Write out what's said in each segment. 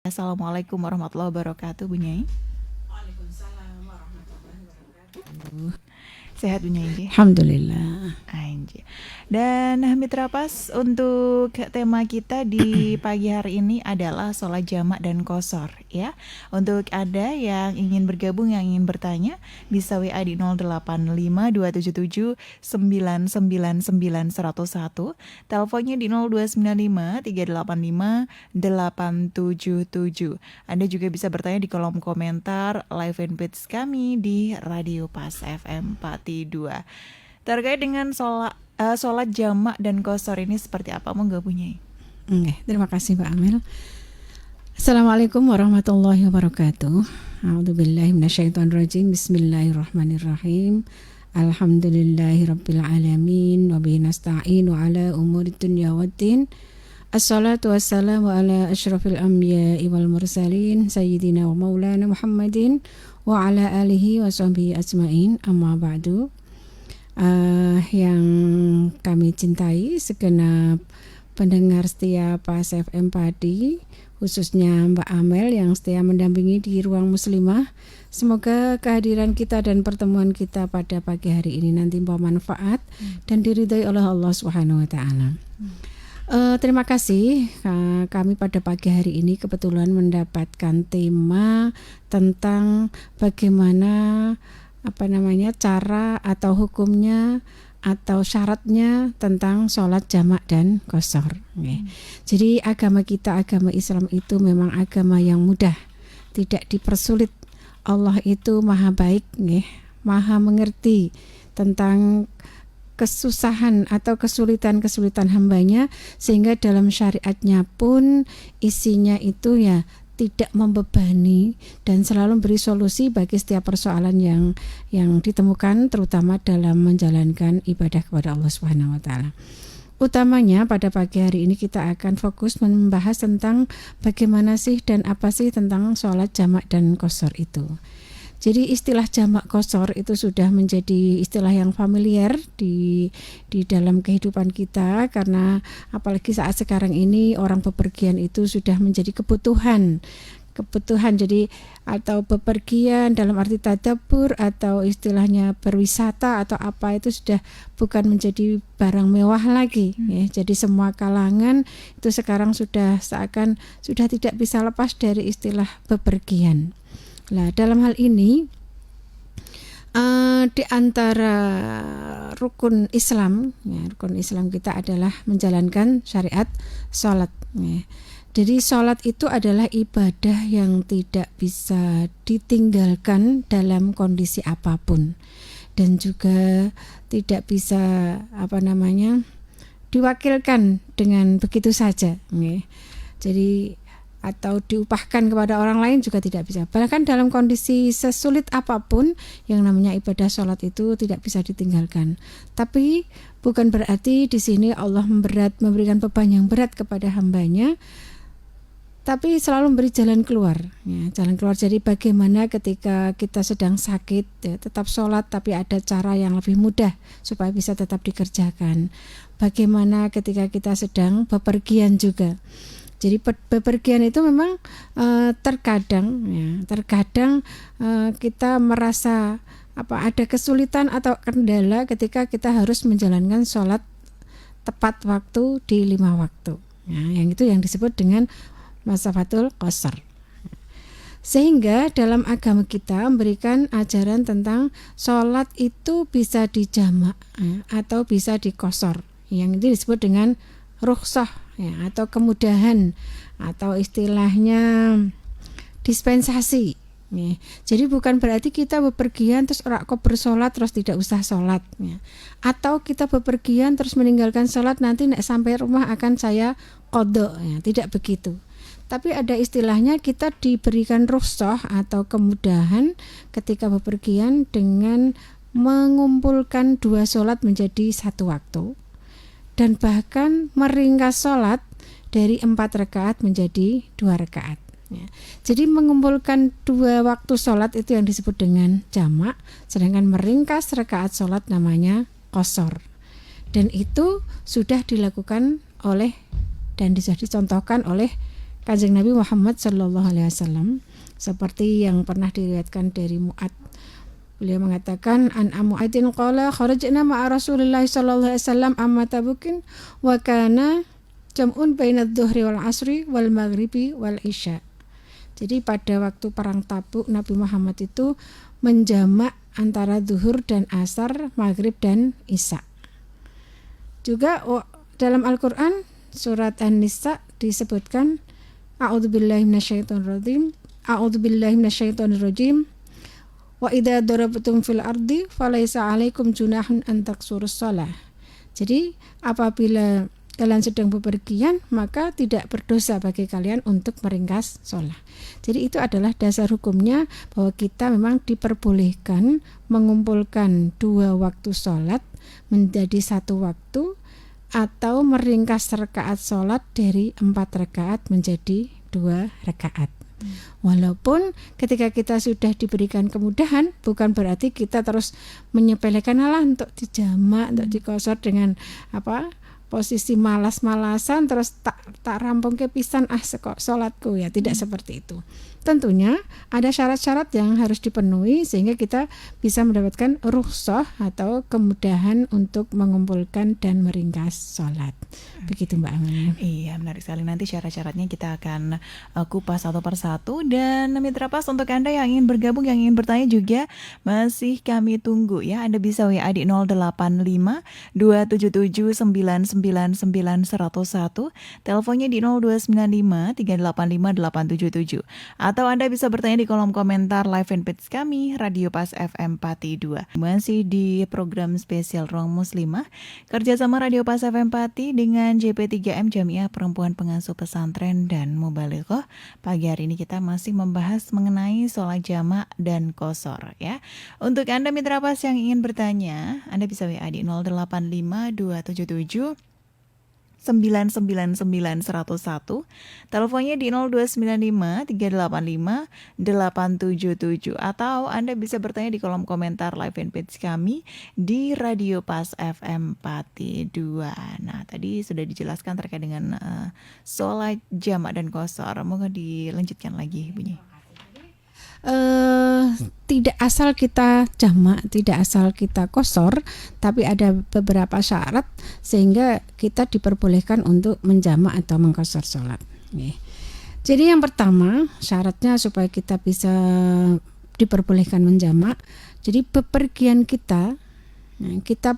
Assalamualaikum warahmatullahi wabarakatuh, Bu Nyai. Waalaikumsalam warahmatullahi wabarakatuh. Sehat Bu Nyai? Alhamdulillah. Anjir. Dan Mitra Pas, untuk tema kita di pagi hari ini adalah sholat jamak dan qashar ya. Untuk Anda yang ingin bergabung, yang ingin bertanya, bisa WA di 085277999101, teleponnya di 0295385877. Anda juga bisa bertanya di kolom komentar live fanpage kami di Radio Pas FM Pati 2. Terkait dengan sholat jamak dan qashar ini seperti apa, monggo Bu Nyai? Terima kasih Pak Amel. Assalamualaikum warahmatullahi wabarakatuh. A'udzubillahi minasyaitonirrajim. Bismillahirrahmanirrahim. Alhamdulillahirabbil alamin wa bihi nasta'inu ala umurid dunya waddin. Assalatu wassalamu ala asyrafil anbiya'i wal mursalin sayyidina wa maulana Muhammadin wa ala alihi wa sahbihi ajmain. Amma ba'du. Yang kami cintai segenap pendengar setia Pas FM Padi, khususnya Mbak Amel yang setia mendampingi di ruang muslimah. Semoga kehadiran kita dan pertemuan kita pada pagi hari ini nanti membawa manfaat dan diridhai oleh Allah Subhanahu wa taala. Terima kasih, kami pada pagi hari ini kebetulan mendapatkan tema tentang bagaimana cara atau hukumnya atau syaratnya tentang sholat jamak dan qashar. Jadi agama kita, agama Islam itu memang agama yang mudah, tidak dipersulit. Allah itu maha baik, maha mengerti tentang kesusahan atau kesulitan hambanya, sehingga dalam syariatnya pun isinya itu ya tidak membebani dan selalu beri solusi bagi setiap persoalan yang ditemukan, terutama dalam menjalankan ibadah kepada Allah Subhanahu wa taala. Utamanya pada pagi hari ini kita akan fokus membahas tentang bagaimana sih dan apa sih tentang sholat jamak dan qashar itu. Jadi istilah jamak qashar itu sudah menjadi istilah yang familiar di dalam kehidupan kita, karena apalagi saat sekarang ini orang bepergian itu sudah menjadi kebutuhan jadi, atau bepergian dalam arti tadabbur atau istilahnya berwisata atau apa, itu sudah bukan menjadi barang mewah lagi ya. Jadi semua kalangan itu sekarang sudah tidak bisa lepas dari istilah bepergian. Nah, dalam hal ini di antara rukun Islam kita adalah menjalankan syariat sholat. Jadi sholat itu adalah ibadah yang tidak bisa ditinggalkan dalam kondisi apapun, dan juga tidak bisa diwakilkan dengan begitu saja. Jadi atau diupahkan kepada orang lain juga tidak bisa. Bahkan dalam kondisi sesulit apapun, yang namanya ibadah sholat itu tidak bisa ditinggalkan. Tapi bukan berarti di sini Allah memberikan beban yang berat kepada hambanya, tapi selalu memberi jalan keluar. Jalan keluar. Jadi bagaimana ketika kita sedang sakit, tetap sholat, tapi ada cara yang lebih mudah supaya bisa tetap dikerjakan. Bagaimana ketika kita sedang bepergian juga. Jadi bepergian itu memang terkadang kita merasa ada kesulitan atau kendala ketika kita harus menjalankan sholat tepat waktu di 5 waktu. Yang itu yang disebut dengan masafatul qashar. Sehingga dalam agama kita memberikan ajaran tentang sholat itu bisa dijamak atau bisa diqashar. Yang itu disebut dengan rukhsah atau kemudahan, atau istilahnya dispensasi. Jadi bukan berarti kita bepergian terus ora kok bersolat terus tidak usah sholat, atau kita bepergian terus meninggalkan sholat, nanti nek sampai rumah akan saya qadha, tidak begitu. Tapi ada istilahnya, kita diberikan rukhsah atau kemudahan ketika bepergian dengan mengumpulkan 2 sholat menjadi 1 waktu, dan bahkan meringkas sholat dari 4 rakaat menjadi 2 rakaat. Jadi mengumpulkan 2 waktu sholat itu yang disebut dengan jamak, sedangkan meringkas rakaat sholat namanya qashar. Dan itu sudah dilakukan oleh dan sudah dicontohkan oleh Kanjeng Nabi Muhammad Sallallahu Alaihi Wasallam, seperti yang pernah diriwayatkan dari Mu'ad. Beliau mengatakan, an Mu'adin qala kharajna ma'a Rasulillah sallallahu alaihi wasallam amma Tabukin wa kana jam'un bainadh dhuhri wal asri wal maghribi wal isya. Jadi pada waktu perang Tabuk Nabi Muhammad itu menjamak antara zuhur dan asar, maghrib dan isya. Juga dalam Al-Qur'an surat An-Nisa disebutkan a'udzubillahi minasyaitonirrajim wa idza darabtum fil ardi falaisa 'alaikum junahun an taqsurus shalah. Jadi apabila kalian sedang bepergian, maka tidak berdosa bagi kalian untuk meringkas sholat. Jadi itu adalah dasar hukumnya, bahwa kita memang diperbolehkan mengumpulkan 2 waktu sholat menjadi 1 waktu, atau meringkas rakaat sholat dari 4 rakaat menjadi 2 rakaat. Walaupun ketika kita sudah diberikan kemudahan, bukan berarti kita terus menyepelekan untuk dijamak, untuk dikosor dengan posisi malas-malasan, terus tak rampung ke pisan sholatku, ya tidak seperti itu. Tentunya ada syarat-syarat yang harus dipenuhi sehingga kita bisa mendapatkan rukhsah atau kemudahan untuk mengumpulkan dan meringkas sholat. Begitu Mbak Amel. Iya, menarik sekali. Nanti syarat-syaratnya kita akan kupas satu persatu. Dan Mitra Pas, untuk Anda yang ingin bergabung, yang ingin bertanya juga masih kami tunggu ya. Anda bisa WA di 085 277 999 101, teleponnya di 0295 385 877. Atau Anda bisa bertanya di kolom komentar live fanpage kami, Radio Pas FM Pati 2. Masih di program spesial Ruang Muslimah, kerjasama Radio Pas FM Pati dengan JP3M Jamiah Perempuan Pengasuh Pesantren dan Mubalighah. Pagi hari ini kita masih membahas mengenai sholat jamak dan qashar ya. Untuk Anda Mitra Pas yang ingin bertanya, Anda bisa WA di 085 277 999 101, teleponnya di 0295 385 877, atau Anda bisa bertanya di kolom komentar live fanpage kami di Radio Pas FM Pati 2. Nah, tadi sudah dijelaskan terkait dengan sholat jamak dan qashar. Moga dilanjutkan lagi Bunyi. Tidak asal kita jamak, tidak asal kita qashar, tapi ada beberapa syarat sehingga kita diperbolehkan untuk menjamak atau mengqashar sholat. Jadi yang pertama syaratnya supaya kita bisa diperbolehkan menjamak. Jadi bepergian kita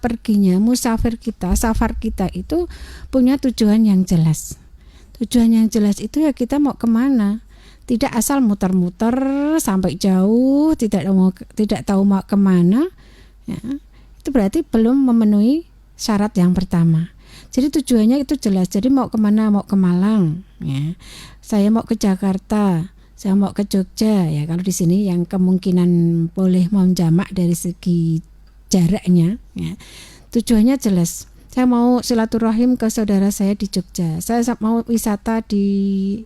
perginya, musafir kita, safar kita itu punya tujuan yang jelas. Tujuan yang jelas itu ya kita mau kemana. Tidak asal muter-muter sampai jauh, tidak tahu mau kemana, ya, itu berarti belum memenuhi syarat yang pertama. Jadi tujuannya itu jelas. Jadi mau kemana? Mau ke Malang, ya. Saya mau ke Jakarta, saya mau ke Jogja, ya. Kalau di sini yang kemungkinan boleh menjamak dari segi jaraknya, ya. Tujuannya jelas. Saya mau silaturahim ke saudara saya di Jogja. Saya mau wisata di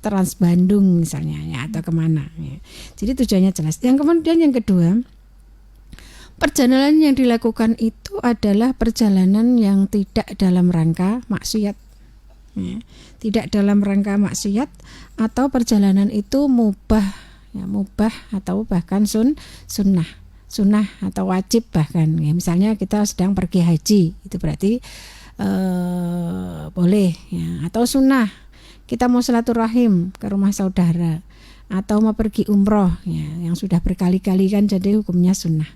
Trans Bandung misalnya, ya, atau kemana, ya. Jadi tujuannya jelas. Yang kemudian yang kedua, perjalanan yang dilakukan itu adalah perjalanan yang tidak dalam rangka maksiat, ya. Tidak dalam rangka maksiat, atau perjalanan itu mubah, ya, mubah atau bahkan sunnah atau wajib bahkan, ya. Misalnya kita sedang pergi haji, itu berarti boleh, ya. Atau sunnah, kita mau silaturahim ke rumah saudara, atau mau pergi umroh, ya, yang sudah berkali-kali kan jadi hukumnya sunnah,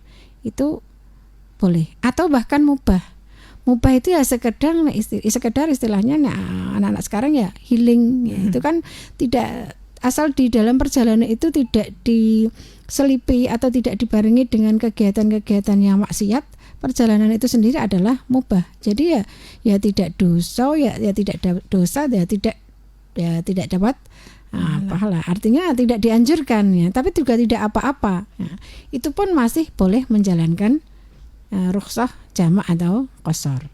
itu boleh. Atau bahkan mubah itu ya sekedar istilahnya anak-anak sekarang ya healing, ya. Itu kan tidak asal di dalam perjalanan itu tidak diselipi atau tidak dibarengi dengan kegiatan-kegiatan yang maksiat. Perjalanan itu sendiri adalah mubah. Jadi ya tidak dosa, ya tidak dosa, ya tidak dapat pahala. Artinya tidak dianjurkan, ya, tapi juga tidak apa-apa. Nah, itu pun masih boleh menjalankan rukhsah jamak atau qashar.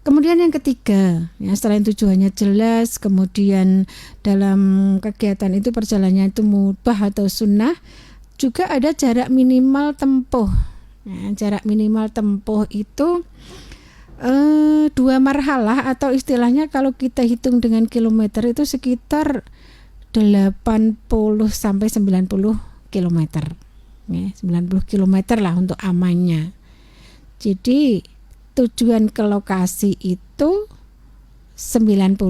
Kemudian yang ketiga, ya, selain tujuannya jelas, kemudian dalam kegiatan itu perjalanannya itu mubah atau sunnah, juga ada jarak minimal tempuh. Ya, jarak minimal tempuh itu 2 marhalah, atau istilahnya kalau kita hitung dengan kilometer itu sekitar 80 sampai 90 kilometer. Ya, 90 kilometer lah untuk amannya. Jadi tujuan ke lokasi itu 90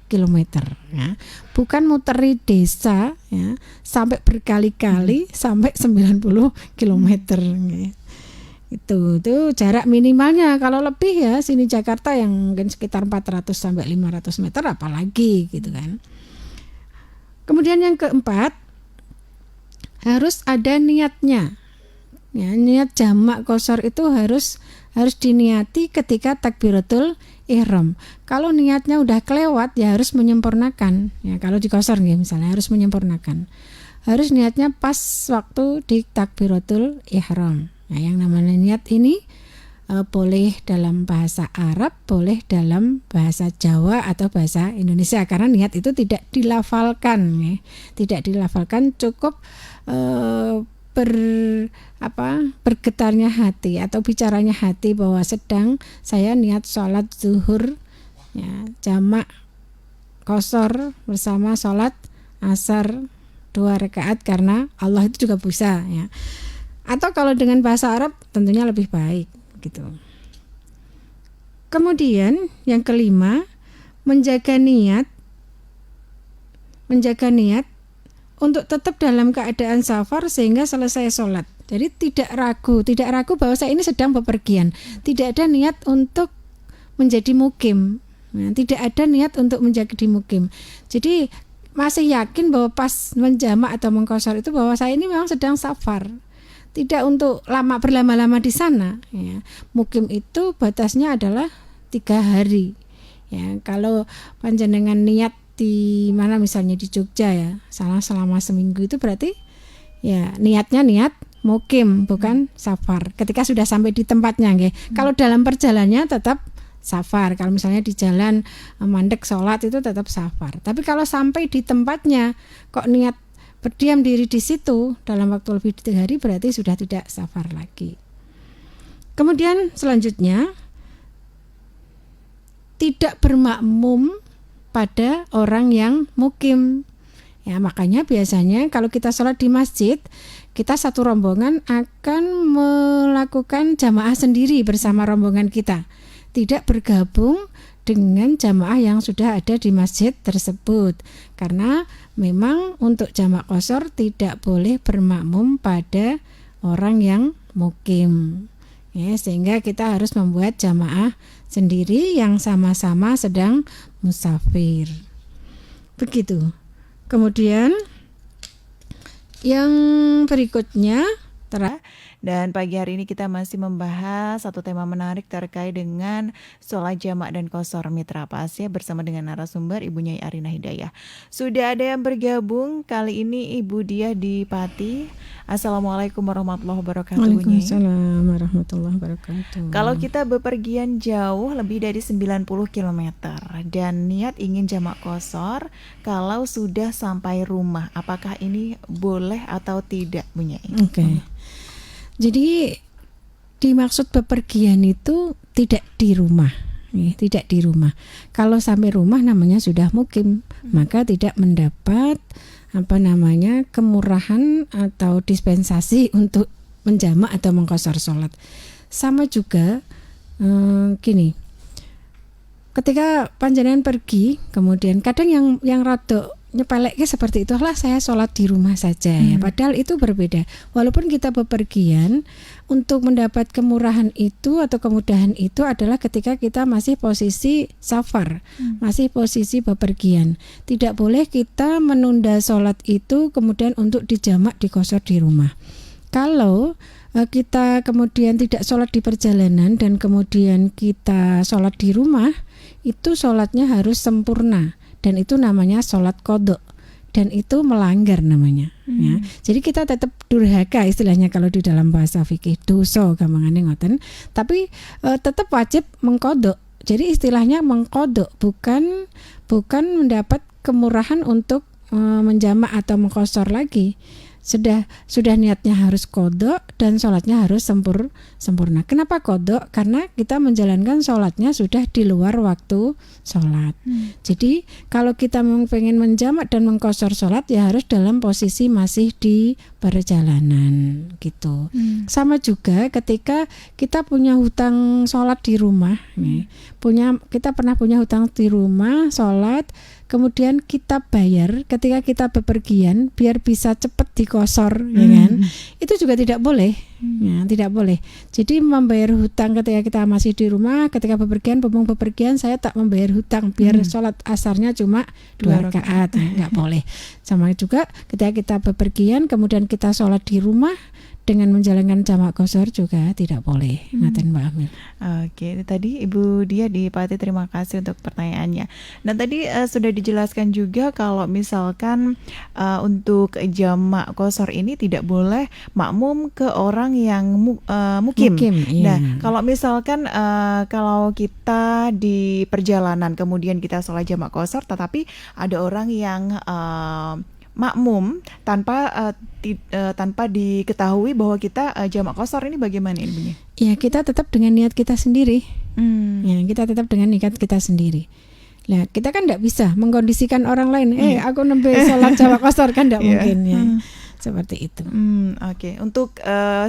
kilometer, ya. Bukan muteri desa, ya, sampai berkali-kali sampai 90 kilometer. Ya. Itu jarak minimalnya. Kalau lebih ya sini Jakarta yang mungkin sekitar 400 sampai 500 meter apalagi gitu kan. Kemudian yang keempat, harus ada niatnya. Ya, niat jamak qashar itu harus diniati ketika takbiratul ihram. Kalau niatnya udah kelewat ya harus menyempurnakan. Ya, kalau di qashar ya misalnya harus menyempurnakan. Harus niatnya pas waktu di takbiratul ihram. Nah, yang namanya niat ini boleh dalam bahasa Arab, boleh dalam bahasa Jawa atau bahasa Indonesia, karena niat itu tidak dilafalkan, ya. Tidak dilafalkan, cukup bergetarnya hati atau bicaranya hati bahwa sedang saya niat sholat zuhur, ya, jamak qashar bersama sholat asar 2 rakaat karena Allah itu juga bisa, ya. Atau kalau dengan bahasa Arab tentunya lebih baik gitu. Kemudian yang kelima, menjaga niat untuk tetap dalam keadaan safar sehingga selesai sholat. Jadi tidak ragu bahwa saya ini sedang bepergian. Tidak ada niat untuk menjadi mukim. Nah, tidak ada niat untuk menjadi mukim. Jadi masih yakin bahwa pas menjamak atau mengqashar itu bahwa saya ini memang sedang safar. Tidak untuk berlama-lama di sana, ya. Mukim itu batasnya adalah 3 hari. Ya, kalau panjenengan niat di mana misalnya di Jogja ya, selama seminggu itu berarti ya niatnya niat mukim bukan safar. Ketika sudah sampai di tempatnya, nggih. Kalau dalam perjalanannya tetap safar. Kalau misalnya di jalan mandek sholat itu tetap safar. Tapi kalau sampai di tempatnya kok niat berdiam diri di situ dalam waktu lebih dari 3 hari berarti sudah tidak safar lagi. Kemudian selanjutnya, tidak bermakmum pada orang yang mukim. Ya, makanya biasanya kalau kita sholat di masjid, kita satu rombongan akan melakukan jamaah sendiri bersama rombongan kita. Tidak bergabung dengan jamaah yang sudah ada di masjid tersebut, karena memang untuk jamak qashar tidak boleh bermakmum pada orang yang mukim, ya, sehingga kita harus membuat jamaah sendiri yang sama-sama sedang musafir. Begitu. Kemudian yang berikutnya dan pagi hari ini kita masih membahas satu tema menarik terkait dengan sholat jamak dan qashar Mitra Pas, ya, bersama dengan narasumber Ibu Nyai Arina Hidayah. Sudah ada yang bergabung kali ini Ibu Diah di Pati. Assalamualaikum warahmatullahi wabarakatuh. Waalaikumsalam warahmatullahi wabarakatuh. Kalau kita bepergian jauh lebih dari 90 km dan niat ingin jamak qashar, kalau sudah sampai rumah, apakah ini boleh atau tidak, Bu Nyai? Oke. Jadi dimaksud bepergian itu tidak di rumah, ya, tidak di rumah. Kalau sampai rumah namanya sudah mukim, maka tidak mendapat kemurahan atau dispensasi untuk menjamak atau mengqashar sholat. Sama juga gini, ketika panjenengan pergi, kemudian kadang yang rada nyepeleknya seperti itulah, saya sholat di rumah saja, ya. Padahal itu berbeda. Walaupun kita bepergian, untuk mendapat kemurahan itu atau kemudahan itu adalah ketika kita masih posisi safar, masih posisi bepergian. Tidak boleh kita menunda sholat itu kemudian untuk dijamak di qashar di rumah. Kalau kita kemudian tidak sholat di perjalanan dan kemudian kita sholat di rumah, itu sholatnya harus sempurna. Dan itu namanya sholat qadha, dan itu melanggar namanya, ya. Jadi kita tetap durhaka istilahnya kalau di dalam bahasa fikih, dosa gampangane ngoten, tapi tetap wajib mengqadha. Jadi istilahnya mengqadha, bukan mendapat kemurahan untuk menjamak atau mengqashar lagi. sudah niatnya harus qadha dan sholatnya harus sempurna. Kenapa qadha? Karena kita menjalankan sholatnya sudah di luar waktu sholat. Jadi kalau kita memang pengen menjamak dan mengqashar sholat ya harus dalam posisi masih di perjalanan gitu. Sama juga ketika kita punya hutang sholat di rumah, kita pernah punya hutang di rumah sholat, kemudian kita bayar ketika kita bepergian biar bisa cepat dikosor, ya kan? Itu juga tidak boleh, ya, tidak boleh. Jadi membayar hutang ketika kita masih di rumah, ketika bepergian saya tak membayar hutang biar sholat asarnya cuma 2 rakaat, nggak boleh. Sama juga ketika kita bepergian kemudian kita sholat di rumah dengan menjalankan jamak qashar juga tidak boleh. Ngaten Mbak Amel. Oke, tadi Ibu Dia di Pati, terima kasih untuk pertanyaannya. Nah tadi sudah dijelaskan juga kalau misalkan untuk jamak qashar ini tidak boleh makmum ke orang yang mukim. Iya. Nah kalau misalkan kalau kita di perjalanan kemudian kita sholat jamak qashar, tetapi ada orang yang makmum tanpa diketahui bahwa kita jamak qashar, ini bagaimana ini? Ya, kita tetap dengan niat kita sendiri. Ya, kita tetap dengan niat kita sendiri. Nah, kita kan tidak bisa mengkondisikan orang lain. Aku nembe sholat jamak qashar kan tidak mungkin ya. Seperti itu. Oke. Untuk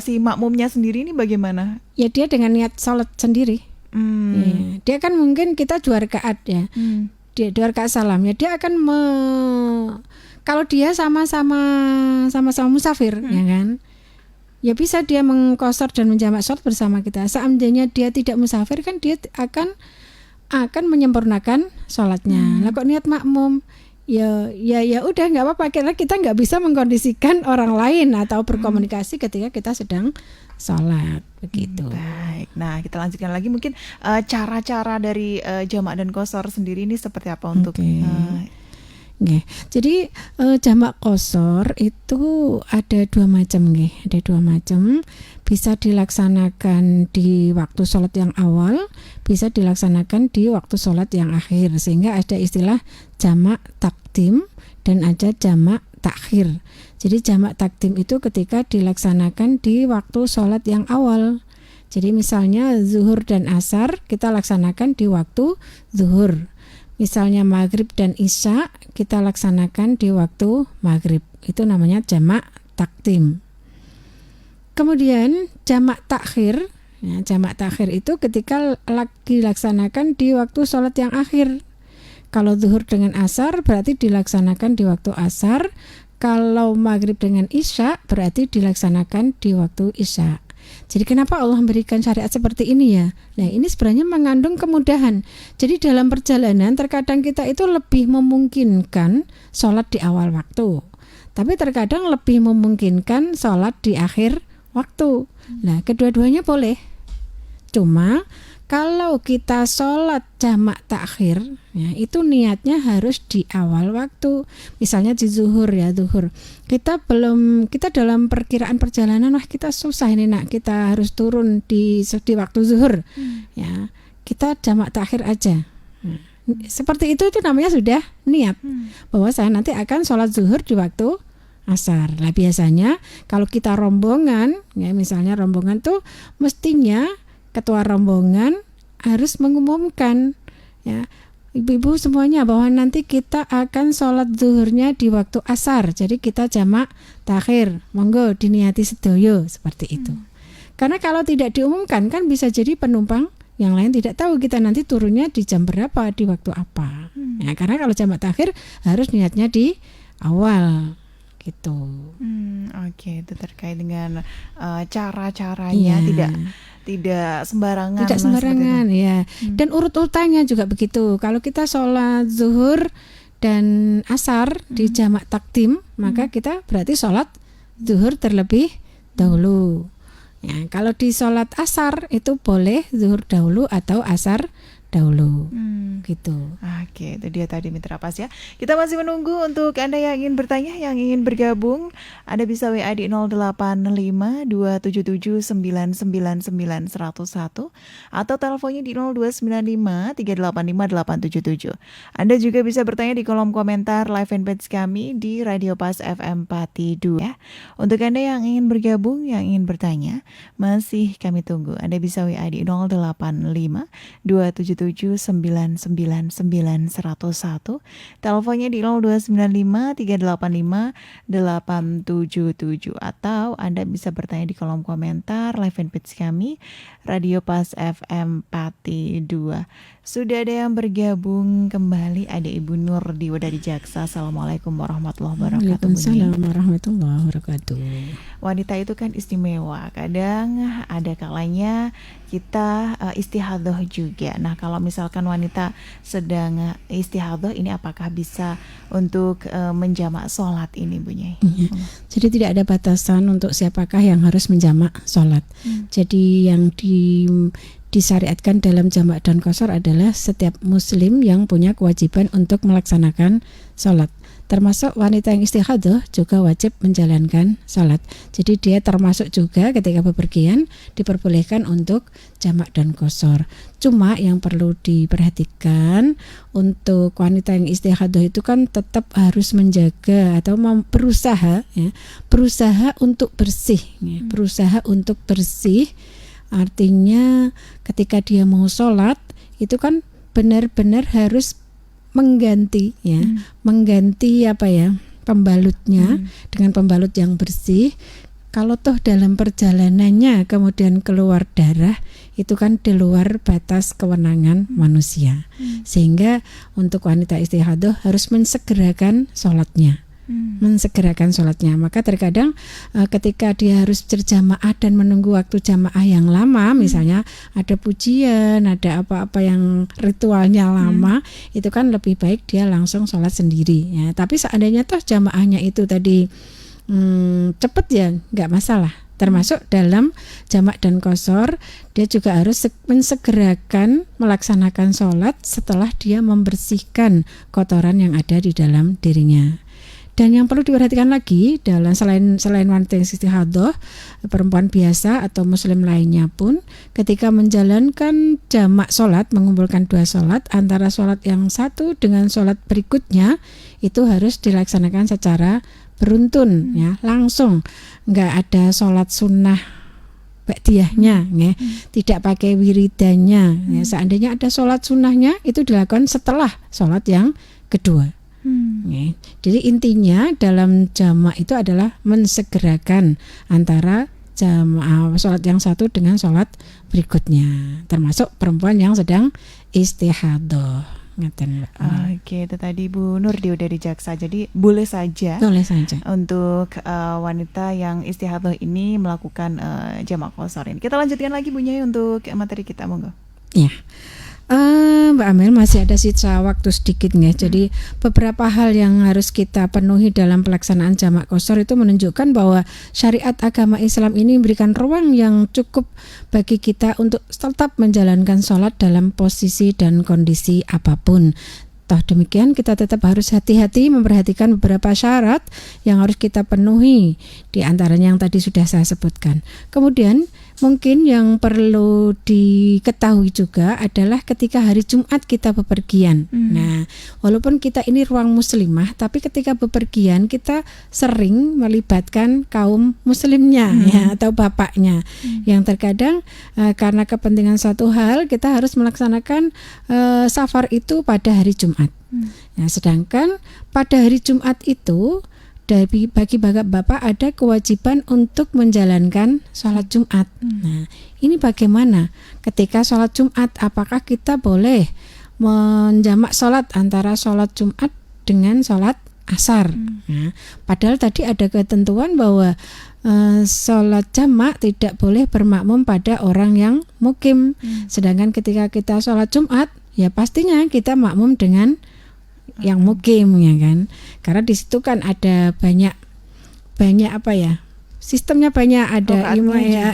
si makmumnya sendiri ini bagaimana? Ya, dia dengan niat sholat sendiri. Ya, dia kan mungkin kita 2 rakaat ya. Dia 2 rakaat salam ya, dia akan kalau dia sama-sama musafir, ya kan, ya bisa dia mengqashar dan menjamak sholat bersama kita. Seandainya dia tidak musafir kan dia akan menyempurnakan sholatnya. Lah kok niat makmum, ya udah nggak apa-apa. Karena kita nggak bisa mengkondisikan orang lain atau berkomunikasi ketika kita sedang sholat, begitu. Baik. Nah kita lanjutkan lagi mungkin cara-cara dari jamak dan qashar sendiri ini seperti apa untuk Nggih. Jadi jamak qashar itu ada 2 macam nggih. Ada 2 macam. Bisa dilaksanakan di waktu sholat yang awal, bisa dilaksanakan di waktu sholat yang akhir. Sehingga ada istilah jamak takdim dan ada jamak takhir. Jadi jamak takdim itu ketika dilaksanakan di waktu sholat yang awal. Jadi misalnya zuhur dan asar kita laksanakan di waktu zuhur. Misalnya maghrib dan isya kita laksanakan di waktu maghrib. Itu namanya jamak takdim. Kemudian jamak takhir. Ya, jamak takhir itu ketika dilaksanakan di waktu sholat yang akhir. Kalau zuhur dengan asar berarti dilaksanakan di waktu asar. Kalau maghrib dengan isya berarti dilaksanakan di waktu isya. Jadi kenapa Allah memberikan syariat seperti ini ya? Nah ini sebenarnya mengandung kemudahan. Jadi dalam perjalanan terkadang kita itu lebih memungkinkan sholat di awal waktu, tapi terkadang lebih memungkinkan sholat di akhir waktu. Nah kedua-duanya boleh. Cuma kalau kita sholat jamak takhir, ya, itu niatnya harus di awal waktu. Misalnya di zuhur ya, zuhur. Kita dalam perkiraan perjalanan, wah kita susah ini nak, kita harus turun di waktu zuhur. Ya, kita jamak takhir aja. Seperti itu namanya sudah niat bahwa saya nanti akan sholat zuhur di waktu asar. Lah biasanya kalau kita rombongan, ya misalnya rombongan tuh mestinya ketua rombongan harus mengumumkan ya ibu-ibu semuanya bahwa nanti kita akan sholat zuhurnya di waktu asar, jadi kita jamak takhir, monggo diniati sedoyo, seperti itu. Karena kalau tidak diumumkan kan bisa jadi penumpang yang lain tidak tahu kita nanti turunnya di jam berapa, di waktu apa. Ya, karena kalau jamak takhir harus niatnya di awal gitu. Oke, itu terkait dengan cara-caranya, tidak sembarangan. Tidak sembarangan ya. Dan urut-urutannya juga begitu. Kalau kita sholat zuhur dan asar di jamak takdim, maka kita berarti sholat zuhur terlebih dahulu. Ya, kalau di sholat asar itu boleh zuhur dahulu atau asar dahulu. Gitu. Oke, itu dia tadi Mitra Pas ya. Kita masih menunggu untuk Anda yang ingin bertanya, yang ingin bergabung. Anda bisa WA di 085 277 999 101 atau teleponnya di 0295 385 877. Anda juga bisa bertanya di kolom komentar live fanpage kami di Radio Pas FM Pati 2 ya. Untuk Anda yang ingin bergabung, yang ingin bertanya, masih kami tunggu. Anda bisa WA di 085 277 999 101, teleponnya di 0295 385 877 atau Anda bisa bertanya di kolom komentar live fanpage kami Radio Pas FM Pati 2. Sudah ada yang bergabung kembali, ada Ibu Nur di Wadari Jaksa. Assalamualaikum warahmatullahi wabarakatuh. Waalaikumsalam warahmatullahi wabarakatuh. Wanita itu kan istimewa. Kadang ada kalanya kita istihadhah juga. Nah, kalau misalkan wanita sedang istihadhah ini apakah bisa untuk menjamak sholat ini, Bu Nyai? Jadi tidak ada batasan untuk siapakah yang harus menjamak sholat. Jadi yang disyariatkan dalam jamak dan qashar adalah setiap muslim yang punya kewajiban untuk melaksanakan sholat. Termasuk wanita yang istihadhah juga wajib menjalankan sholat. Jadi dia termasuk juga ketika bepergian diperbolehkan untuk jamak dan qashar. Cuma yang perlu diperhatikan untuk wanita yang istihadhah itu kan tetap harus menjaga atau berusaha untuk bersih, berusaha untuk bersih. Artinya ketika dia mau sholat itu kan benar-benar harus mengganti pembalutnya dengan pembalut yang bersih. Kalau toh dalam perjalanannya kemudian keluar darah, itu kan di luar batas kewenangan manusia. Sehingga untuk wanita istihadhah harus mensegerakan sholatnya. Maka terkadang ketika dia harus berjamaah dan menunggu waktu jamaah yang lama, misalnya ada pujian, ada apa-apa yang ritualnya lama, itu kan lebih baik dia langsung sholat sendiri ya. Tapi seandainya toh jamaahnya itu tadi cepet ya nggak masalah. Termasuk dalam jamak dan qashar, dia juga harus mensegerakan melaksanakan sholat setelah dia membersihkan kotoran yang ada di dalam dirinya. Dan yang perlu diperhatikan lagi dalam selain wanita yang istihadhah, perempuan biasa atau muslim lainnya pun ketika menjalankan jamak sholat, mengumpulkan dua sholat, antara sholat yang satu dengan sholat berikutnya itu harus dilaksanakan secara beruntun ya, langsung, nggak ada sholat sunnah ba'diyahnya ya, tidak pakai wiridannya ya. Seandainya ada sholat sunnahnya itu dilakukan setelah sholat yang kedua. Jadi intinya dalam jamak itu adalah mensegerakan antara sholat yang satu dengan sholat berikutnya, termasuk perempuan yang sedang istihadhah. Oke, itu tadi Bu Nur dari Jaksa. Jadi boleh saja untuk wanita yang istihadhah ini melakukan jamak qashar ini. Kita lanjutkan lagi Bu Nyai untuk materi kita, monggo. Ya. Mbak Amel, masih ada sisa waktu sedikit nih. Jadi beberapa hal yang harus kita penuhi dalam pelaksanaan jamak qashar itu menunjukkan bahwa syariat agama Islam ini memberikan ruang yang cukup bagi kita untuk tetap menjalankan sholat dalam posisi dan kondisi apapun. Toh demikian kita tetap harus hati-hati memperhatikan beberapa syarat yang harus kita penuhi, di antaranya yang tadi sudah saya sebutkan. Kemudian mungkin yang perlu diketahui juga adalah ketika hari Jumat kita bepergian. Nah, walaupun kita ini ruang muslimah, tapi ketika bepergian kita sering melibatkan kaum muslimnya ya, atau bapaknya, yang terkadang karena kepentingan suatu hal kita harus melaksanakan safar itu pada hari Jumat. Nah, sedangkan pada hari Jumat itu bagi bapak ada kewajiban untuk menjalankan sholat Jumat. Nah, ini bagaimana ketika sholat Jumat? Apakah kita boleh menjamak sholat antara sholat Jumat dengan sholat asar? Nah, padahal tadi ada ketentuan bahwa sholat jamak tidak boleh bermakmum pada orang yang mukim. Sedangkan ketika kita sholat Jumat, ya pastinya kita makmum dengan yang mukim ya kan, karena di situ kan ada banyak sistemnya banyak, ada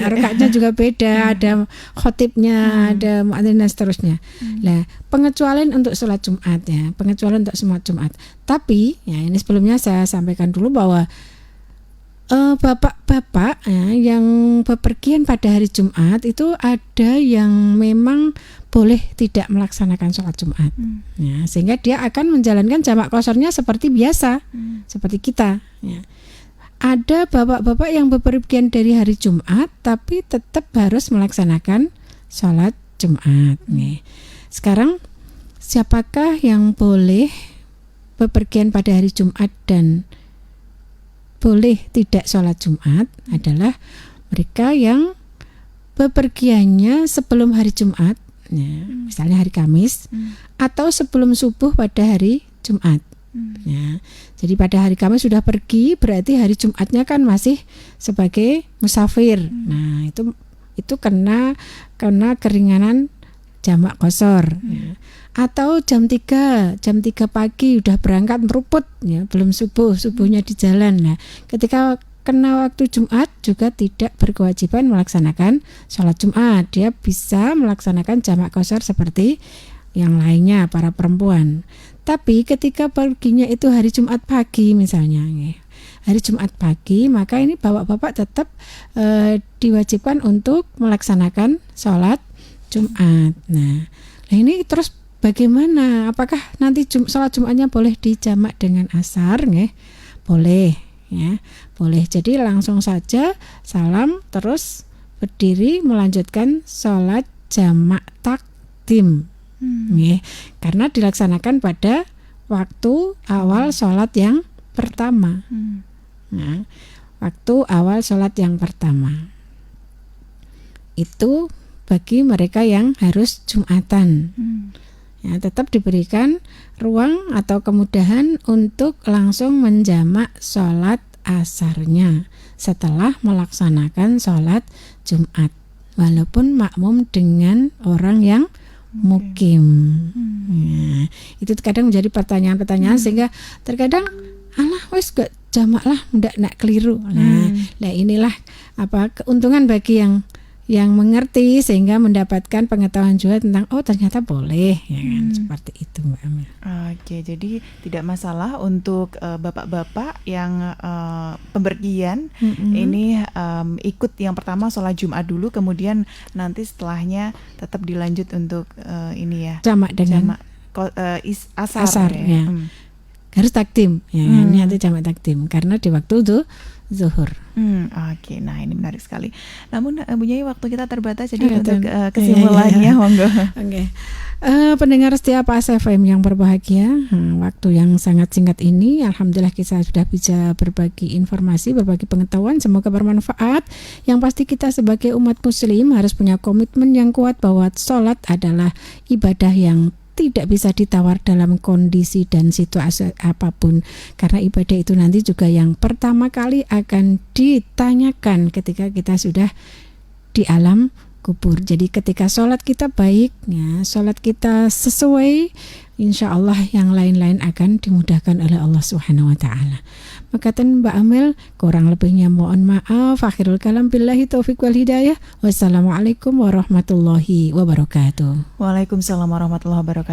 rakaatnya juga beda, ada khotibnya, ada muadzin dan seterusnya. Nah, pengecualian untuk sholat Jumat ya, pengecualian untuk sholat Jumat. Tapi ya ini sebelumnya saya sampaikan dulu bahwa bapak-bapak ya, yang bepergian pada hari Jumat itu ada yang memang boleh tidak melaksanakan sholat Jumat, ya, sehingga dia akan menjalankan jamak qosornya seperti biasa, seperti kita. Ya. Ada bapak-bapak yang bepergian dari hari Jumat tapi tetap harus melaksanakan sholat Jumat. Nih. Sekarang siapakah yang boleh bepergian pada hari Jumat dan boleh tidak sholat Jumat? Adalah mereka yang bepergiannya sebelum hari Jumat, ya, misalnya hari Kamis, atau sebelum subuh pada hari Jumat. Ya, jadi pada hari Kamis sudah pergi, berarti hari Jumatnya kan masih sebagai musafir. Nah, itu kena keringanan jamak qosor. Ya. Atau jam 3 pagi udah berangkat meruput, ya, belum subuhnya di jalan. Nah, ketika kena waktu Jumat juga tidak berkewajiban melaksanakan sholat Jumat. Dia bisa melaksanakan jamak qosor seperti yang lainnya, para perempuan. Tapi ketika perginya itu hari Jumat pagi misalnya, hari Jumat pagi, maka ini bapak-bapak tetap diwajibkan untuk melaksanakan sholat Jumat. Nah ini terus bagaimana? Apakah nanti sholat Jumatnya boleh dijamak dengan asar? Boleh, ya, boleh. Jadi langsung saja salam terus berdiri melanjutkan sholat jamak takdim. Karena dilaksanakan pada waktu awal sholat yang pertama. Nah, waktu awal sholat yang pertama itu bagi mereka yang harus Jumatan, ya, tetap diberikan ruang atau kemudahan untuk langsung menjamak sholat asarnya setelah melaksanakan sholat Jumat, walaupun makmum dengan orang yang mukim. Ya, itu kadang menjadi pertanyaan-pertanyaan sehingga terkadang wis gak jamak lah, ndak keliru. Nah, inilah keuntungan bagi yang mengerti sehingga mendapatkan pengetahuan juga tentang ternyata boleh, ya kan, seperti itu Mbak Amel. Oke, jadi tidak masalah untuk bapak-bapak yang pembergian ini ikut yang pertama sholat Jumat dulu, kemudian nanti setelahnya tetap dilanjut untuk ini ya, jamak dengan asar ya. Harus takdim, ya, ini nanti jamak takdim karena di waktu itu zuhur. Oke, nah ini menarik sekali. Namun Bu Nyai, waktu kita terbatas, jadi untuk kesimpulannya monggo. Oke. Pendengar setia PAS FM yang berbahagia, waktu yang sangat singkat ini alhamdulillah kita sudah bisa berbagi informasi, berbagi pengetahuan, semoga bermanfaat. Yang pasti kita sebagai umat muslim harus punya komitmen yang kuat bahwa sholat adalah ibadah yang tidak bisa ditawar dalam kondisi dan situasi apapun, karena ibadah itu nanti juga yang pertama kali akan ditanyakan ketika kita sudah di alam kubur. Jadi ketika sholat kita baik, ya, sholat kita sesuai, insya Allah yang lain-lain akan dimudahkan oleh Allah Subhanahu wa Ta'ala. Maka Mbak Amel, kurang lebihnya mohon maaf. Akhirul kalam billahi taufiq wal hidayah. Wassalamualaikum warahmatullahi wabarakatuh. Waalaikumsalam warahmatullahi wabarakatuh.